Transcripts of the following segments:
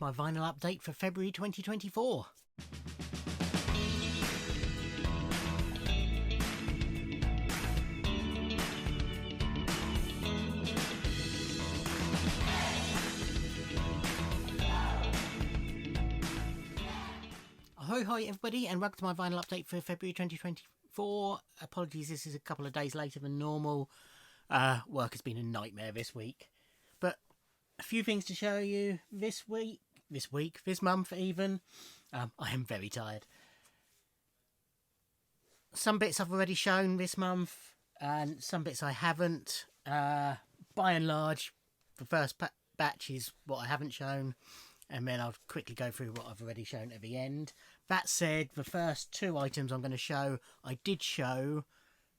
my vinyl update for February 2024. Hi everybody, and welcome to my vinyl update for February 2024. Apologies, this is a couple of days later than normal. Work has been a nightmare this week, but a few things to show you this month even. I am very tired. Some bits I've already shown this month, and some bits I haven't. By and large, the first batch is what I haven't shown, and then I'll quickly go through what I've already shown at the end. That said, the first two items I'm going to show, I did show,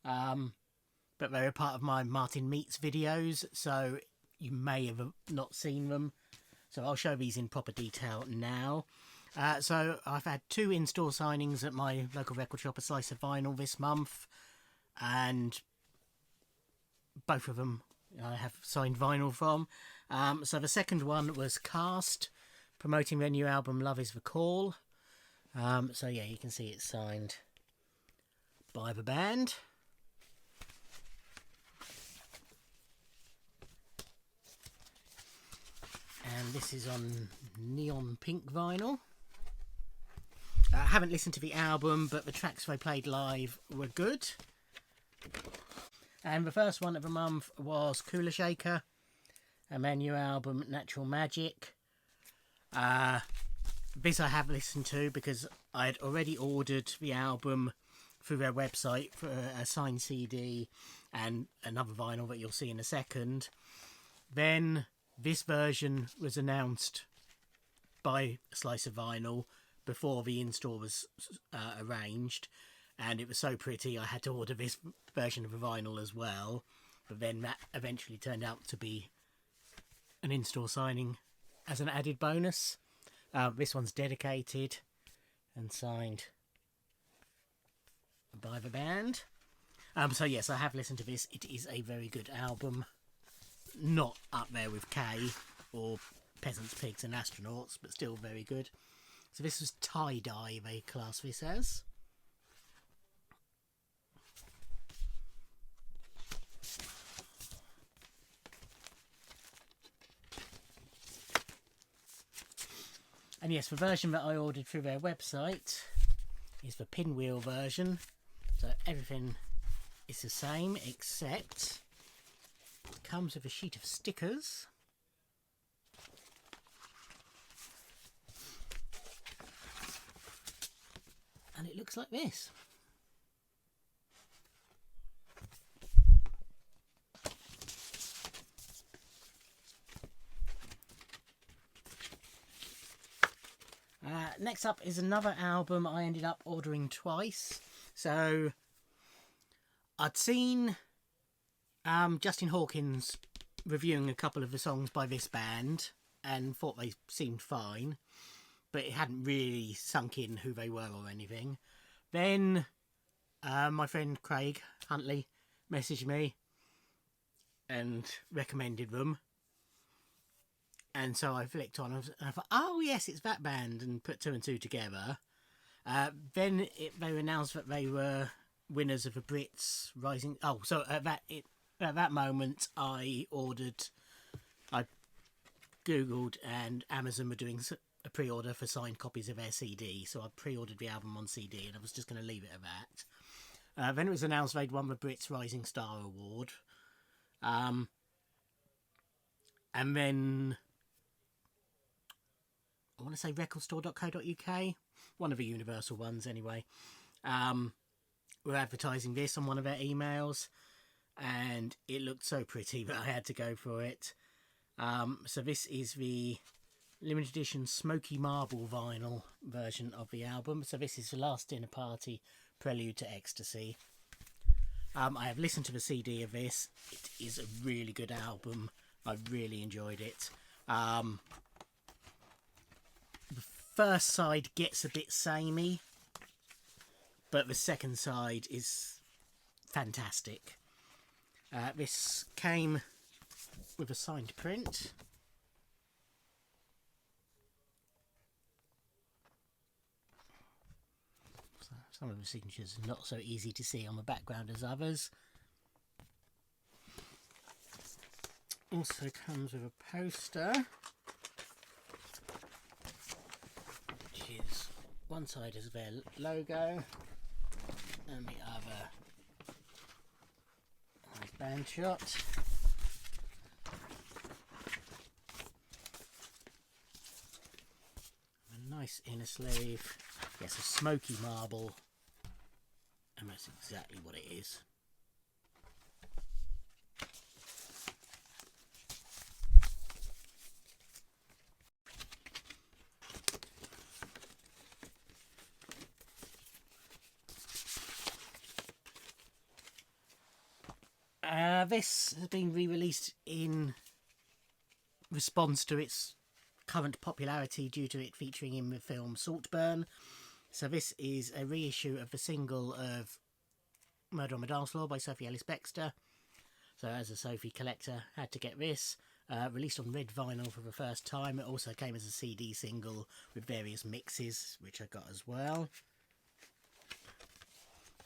but they were part of my Martin Meets videos, so you may have not seen them. So I'll show these in proper detail now. So I've had two in-store signings at my local record shop, A Slice of Vinyl, this month, and both of them I have signed vinyl from. So the second one was Cast, promoting their new album Love Is The Call. So yeah, you can see it's signed by the band. And this is on neon pink vinyl. I haven't listened to the album, but the tracks they played live were good. And the first one of the month was Cooler Shaker, and their new album Natural Magic. This I have listened to because I had already ordered the album through their website for a signed CD and another vinyl that you'll see in a second. Then this version was announced by A Slice of Vinyl before the in-store was arranged, and it was so pretty I had to order this version of the vinyl as well. But then that eventually turned out to be an in-store signing as an added bonus. This one's dedicated and signed by the band. So yes, I have listened to this. It is a very good album. Not up there with K or Peasants, Pigs and Astronauts, but still very good. So this was Tie-Dye, they class this as. And yes, the version that I ordered through their website is the pinwheel version. So everything is the same, except it comes with a sheet of stickers. And it looks like this. Next up is another album I ended up ordering twice. So I'd seen Justin Hawkins reviewing a couple of the songs by this band and thought they seemed fine, but it hadn't really sunk in who they were or anything. Then my friend Craig Huntley messaged me and recommended them. And so I flicked on and I thought, oh yes, it's that band, and put two and two together. Then they announced that they were winners of a Brits Rising... Oh, so at that moment I Googled, and Amazon were doing a pre-order for signed copies of their CD. So I pre-ordered the album on CD, and I was just going to leave it at that. Then it was announced they'd won the Brits Rising Star Award. And then I want to say recordstore.co.uk, one of the Universal ones anyway, were advertising this on one of their emails, and it looked so pretty that I had to go for it. So this is the limited edition Smoky Marble vinyl version of the album. So this is The Last Dinner Party, Prelude to Ecstasy. I have listened to the CD of this. It is a really good album. I really enjoyed it. The first side gets a bit samey, but the second side is fantastic. This came with a signed print, Some of the signatures are not so easy to see on the background as others. Also comes with a poster, which is one side is their logo and the other is band shot. A nice inner sleeve. Yes, a smoky marble, and that's exactly what it is. This has been re-released in response to its current popularity due to it featuring in the film Saltburn. So this is a reissue of the single of Murder on the Dance Floor by Sophie Ellis-Bextor. So as a Sophie collector, had to get this. Released on red vinyl for the first time. It also came as a CD single with various mixes, which I got as well.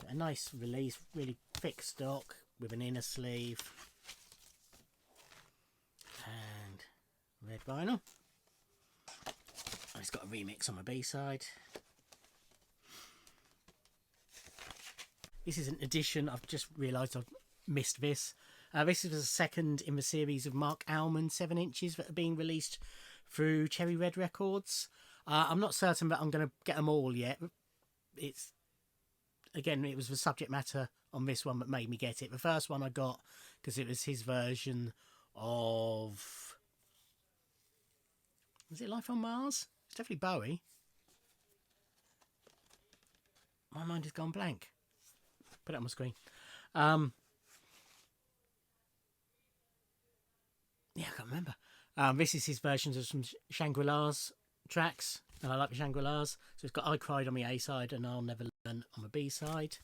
A nice release, really thick stock with an inner sleeve and red vinyl. And it's got a remix on the B-side. This is an edition. I've just realised I've missed this. This is the second in the series of Mark Almond 7 inches that are being released through Cherry Red Records. I'm not certain that I'm going to get them all yet. It's again, it was the subject matter on this one that made me get it. The first one I got because it was his version of... Was it Life on Mars? It's definitely Bowie. My mind has gone blank. Put it on my screen. Yeah, I can't remember. This is his versions of some Shangri-La's tracks, and I like the Shangri-La's. So it's got I Cried on the A side and I'll Never Learn on the B side.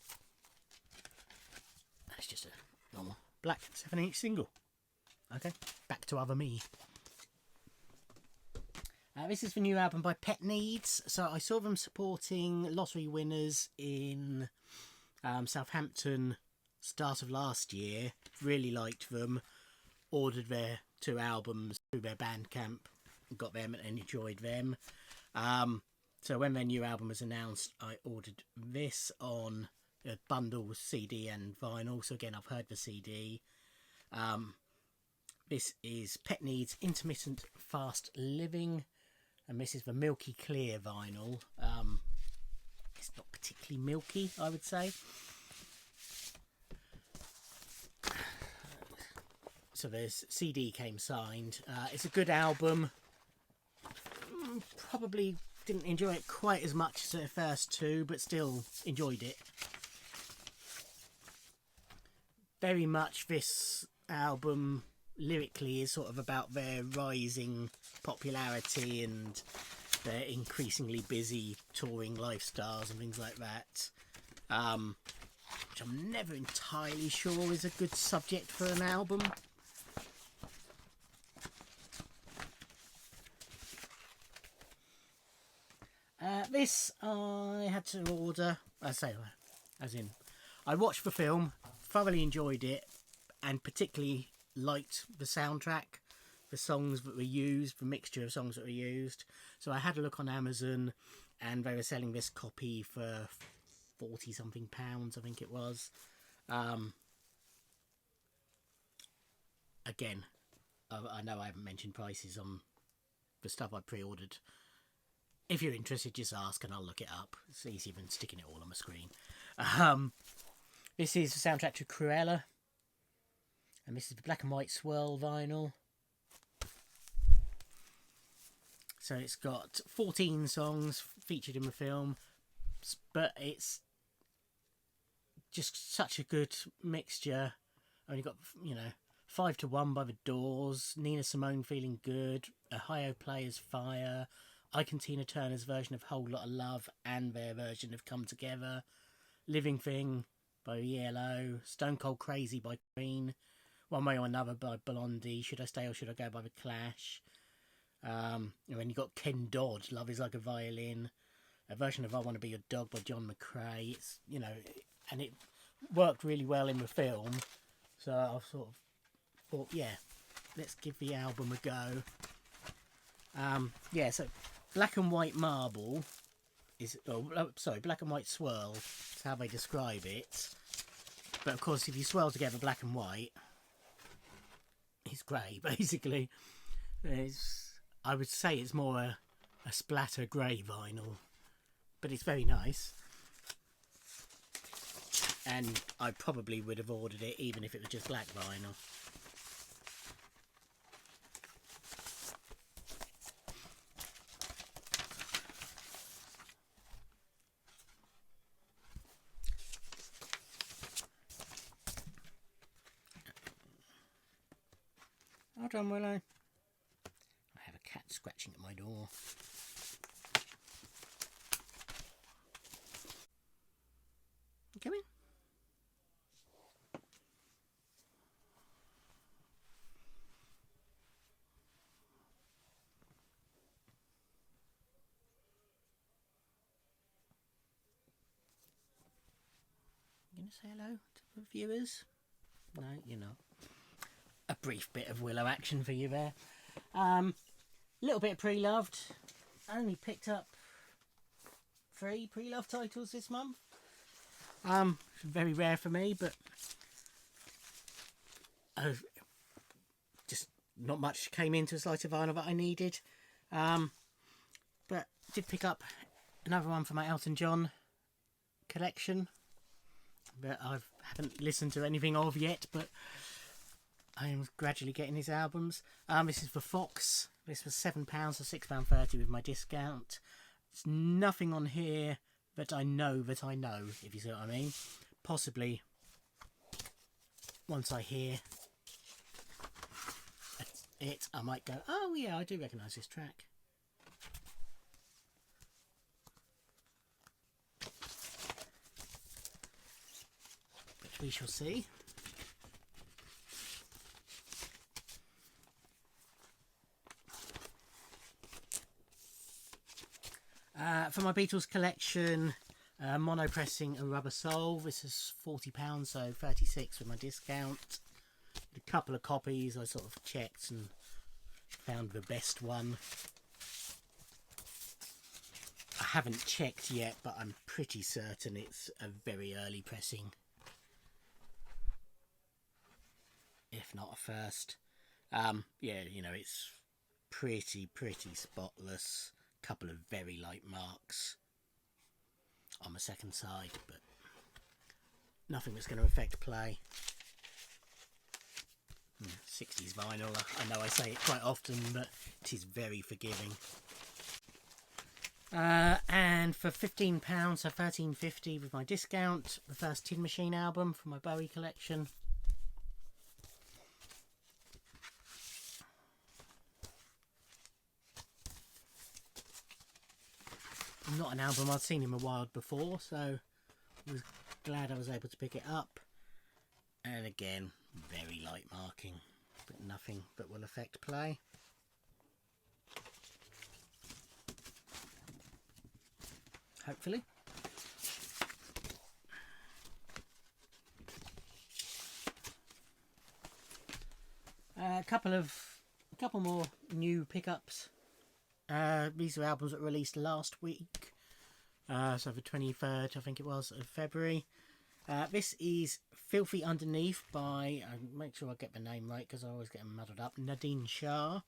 And it's just a normal black 7-inch single. Okay, back to other me. This is the new album by Pet Needs. So I saw them supporting lottery winners in Southampton start of last year. Really liked them. Ordered their 2 albums through their Bandcamp. Got them and enjoyed them. So when their new album was announced, I ordered this on a bundle with CD and vinyl. So again, I've heard the CD. This is Pet Needs Intermittent Fast Living. And this is the Milky Clear vinyl. It's not particularly milky, I would say. So there's CD came signed. It's a good album. Probably didn't enjoy it quite as much as the first 2, but still enjoyed it. Very much this album lyrically is sort of about their rising popularity and their increasingly busy touring lifestyles and things like that. Which I'm never entirely sure is a good subject for an album. This I had to order, as in, I watched the film, thoroughly enjoyed it, and particularly liked the soundtrack, the songs that were used, the mixture of songs that were used. So I had a look on Amazon, and they were selling this copy for £40 something, I think it was. Again, I know I haven't mentioned prices on the stuff I pre-ordered. If you're interested, just ask and I'll look it up. It's easier than sticking it all on my screen. This is the soundtrack to Cruella. And this is the black and white swirl vinyl. So it's got 14 songs featured in the film. But it's just such a good mixture. Only got, 5 to 1 by the Doors. Nina Simone Feeling Good. Ohio Players Fire. Ike and Tina Turner's version of Whole Lot of Love and their version of Come Together. Living Thing by Yellow. Stone Cold Crazy by Queen. One Way or Another by Blondie. Should I Stay or Should I Go by The Clash. And then you've got Ken Dodd, Love Is Like a Violin. a version of I Want to Be Your Dog by John McCrae. It's, you know, and it worked really well in the film. So I sort of thought, yeah, let's give the album a go. Yeah, so Black and White Marble is, Black and White Swirl is how they describe it. But of course, if you swirl together black and white, it's grey, basically. I would say it's more a splatter grey vinyl, but it's very nice. And I probably would have ordered it even if it was just black vinyl. Hold on, Willow. I have a cat scratching at my door. Come in. You going to say hello to the viewers? No, you're not. A brief bit of Willow action for you there. Little bit of pre-loved. I only picked up 3 pre-loved titles this month. Very rare for me, but just not much came into a slice of vinyl that I needed. But did pick up another one for my Elton John collection that I haven't listened to anything of yet, but I am gradually getting his albums. This is for Fox. This was £7 or £6.30 with my discount. There's nothing on here that I know, if you see what I mean. Possibly once I hear it, I might go, oh yeah, I do recognise this track. Which we shall see. For my Beatles collection, mono pressing a Rubber Soul. This is £40, so 36 with my discount. A couple of copies I sort of checked and found the best one. I haven't checked yet, but I'm pretty certain it's a very early pressing, if not a first. Yeah, you know, it's pretty spotless. Couple of very light marks on the second side, but nothing that's going to affect play. 60s vinyl, I know I say it quite often, but it is very forgiving. And for £15, so £13.50 with my discount, the first Tin Machine album from my Bowie collection. Not an album I'd seen in a while before, so I was glad I was able to pick it up. And again, very light marking, but nothing that will affect play. Hopefully. A couple more new pickups. These are albums that were released last week, so the 23rd, I think it was, of February. This is Filthy Underneath by, make sure I get the name right because I always get them muddled up, Nadine Shah.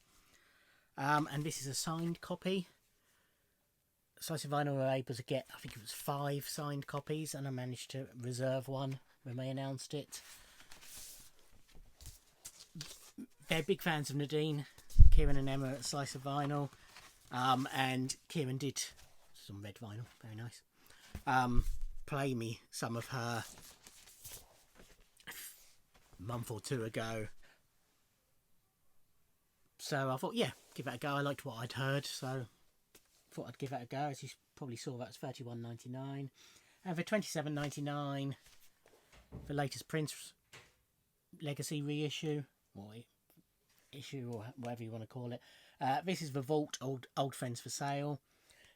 And this is a signed copy. Slice of Vinyl were able to get, I think it was 5 signed copies, and I managed to reserve one when they announced it. They're big fans of Nadine, Kieran and Emma at Slice of Vinyl. And Kieran did some red vinyl, very nice. Play me some of her a month or 2 ago. So I thought, yeah, give it a go. I liked what I'd heard, so thought I'd give it a go. As you probably saw, that's $31.99. And for $27.99, the latest Prince Legacy reissue, or issue, or whatever you want to call it. This is the Vault Old Friends for Sale.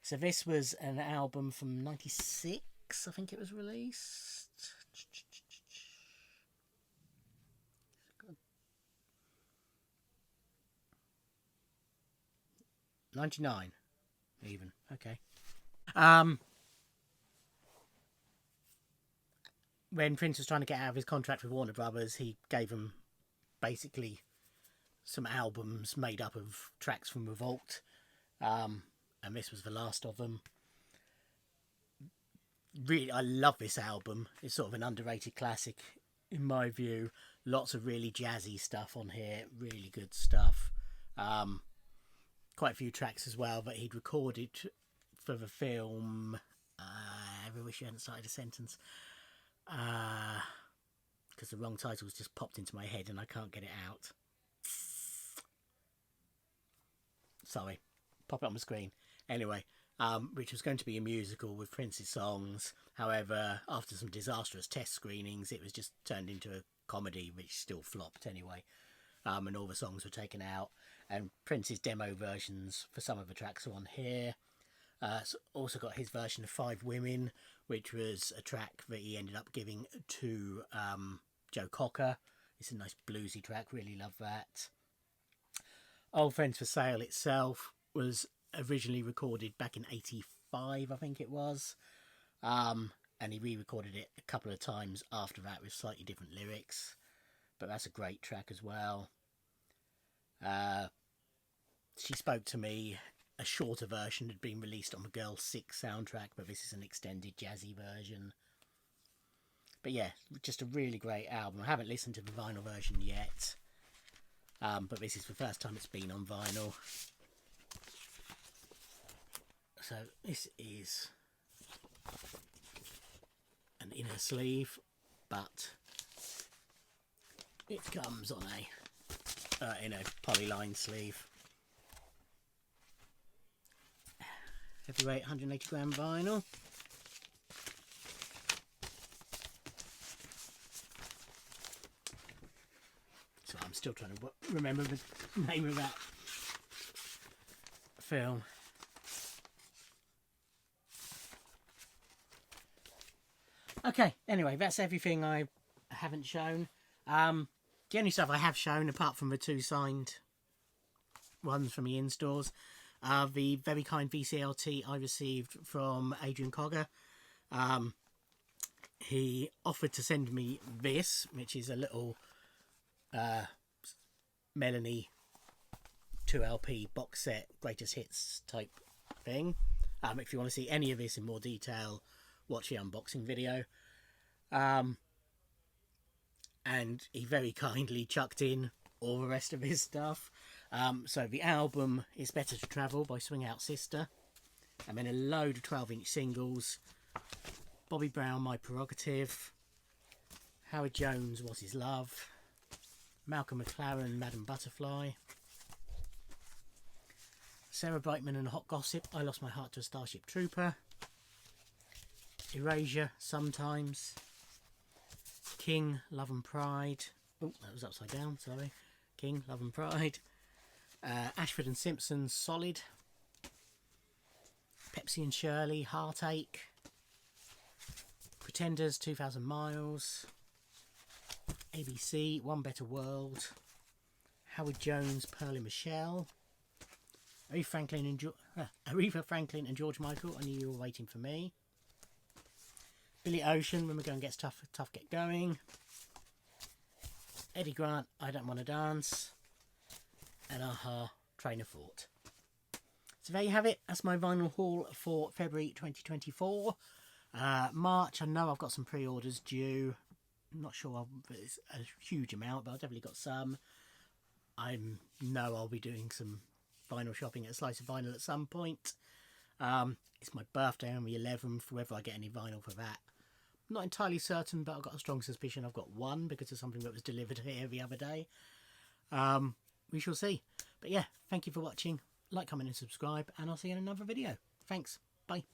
So this was an album from '96, I think it was released. 99, even. Okay. When Prince was trying to get out of his contract with Warner Brothers, he gave him basically some albums made up of tracks from Revolt, and this was the last of them. Really, I love this album. It's sort of an underrated classic in my view. Lots of really jazzy stuff on here, really good stuff. Quite a few tracks as well that he'd recorded for the film. I ever wish you hadn't started a sentence. Because the wrong title's just popped into my head and I can't get it out. Sorry, pop it on the screen. Anyway, which was going to be a musical with Prince's songs. However, after some disastrous test screenings, it was just turned into a comedy, which still flopped anyway. And all the songs were taken out. And Prince's demo versions for some of the tracks are on here. Also got his version of Five Women, which was a track that he ended up giving to Joe Cocker. It's a nice bluesy track, really love that. Old Friends for Sale itself was originally recorded back in '85, I think it was. And he re-recorded it a couple of times after that with slightly different lyrics. But that's a great track as well. She Spoke to Me, a shorter version had been released on the Girl 6 soundtrack, but this is an extended jazzy version. But yeah, just a really great album. I haven't listened to the vinyl version yet, but this is the first time it's been on vinyl. So this is an inner sleeve, but it comes on a in a polyline sleeve. Heavyweight 180 gram vinyl. So I'm still trying to remember the name of that film. Okay, anyway, that's everything I haven't shown. The only stuff I have shown, apart from the two signed ones from the in-stores, are the very kind VCLT I received from Adrian Cogger. He offered to send me this, which is a little Melanie 2LP box set, greatest hits type thing. If you want to see any of this in more detail, watch the unboxing video. And he very kindly chucked in all the rest of his stuff. So the album is Better to Travel by Swing Out Sister. And then a load of 12-inch singles. Bobby Brown, My Prerogative. Howard Jones, Was His Love. Malcolm McLaren, Madam Butterfly. Sarah Brightman and Hot Gossip, I Lost My Heart to a Starship Trooper. Erasure, Sometimes. King, Love and Pride. Oh, that was upside down, sorry. King, Love and Pride. Ashford and Simpson, Solid. Pepsi and Shirley, Heartache. Pretenders, 2,000 Miles. ABC, One Better World. Howard Jones, Pearl and Michelle. Aretha Franklin and George Michael, I Knew You Were Waiting for Me. Billy Ocean, When We're Going Gets Tough, Tough Get Going. Eddie Grant, I Don't Want to Dance. And Aha, Train of Thought. So there you have it. That's my vinyl haul for February 2024. March, I know I've got some pre-orders due. I'm not sure it's a huge amount, but I've definitely got some. I know I'll be doing some vinyl shopping at a Slice of Vinyl at some point. It's my birthday on the 11th, whether I get any vinyl for that. I'm not entirely certain, but I've got a strong suspicion I've got one because of something that was delivered here the other day. We shall see. But yeah, thank you for watching. Like, comment and subscribe, and I'll see you in another video. Thanks. Bye.